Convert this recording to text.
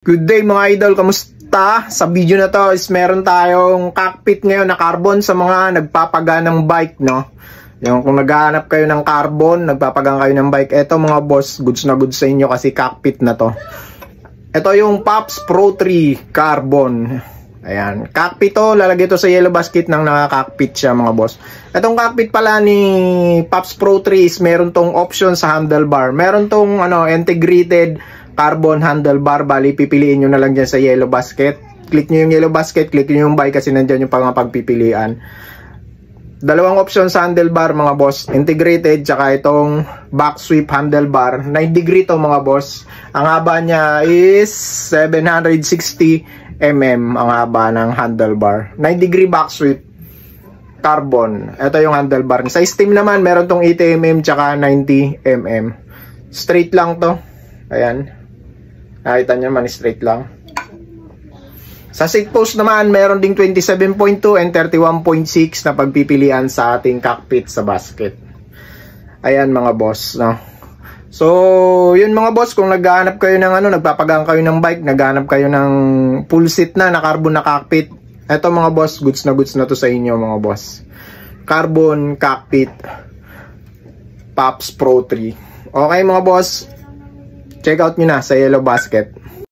Good day mga idol, kamusta? Sa video na to is meron tayong cockpit ngayon na carbon sa mga nagpapaganang bike, no? Yung kung naghahanap kayo ng carbon, nagpapagang kayo ng bike, eto mga boss, goods na goods sa inyo kasi cockpit na to. Ito yung Pops Pro 3 carbon. Ayan, cockpit to, lalagay to sa yellow basket nang naka-cockpit siya mga boss. Itong cockpit pala ni Pops Pro 3 is meron tong option sa handlebar. Meron tong integrated carbon handlebar, bali pipiliin nyo na lang dyan sa yellow basket. Click nyo yung yellow basket, click nyo yung bike kasi nandyan yung mga pagpipilian. Dalawang option sa handlebar mga boss, integrated, tsaka itong back sweep handlebar. 9 degree to mga boss. Ang haba niya is 760 mm ang haba ng handlebar. 9 degree back sweep carbon. Ito yung handlebar. Sa steam naman, meron tong 80 mm tsaka 90 mm. Straight lang to. Ayan. Nakita nyo man, straight lang. Sa seat post naman, meron ding 27.2 and 31.6 na pagpipilian sa ating cockpit sa basket. Ayan mga boss, no? So, yun mga boss, kung naghahanap kayo ng nagpapagang kayo ng bike, naghahanap kayo ng full seat na carbon na cockpit, eto mga boss, goods na to sa inyo mga boss. Carbon cockpit Pops Pro 3. Okay mga boss, check out nyo na sa yellow basket.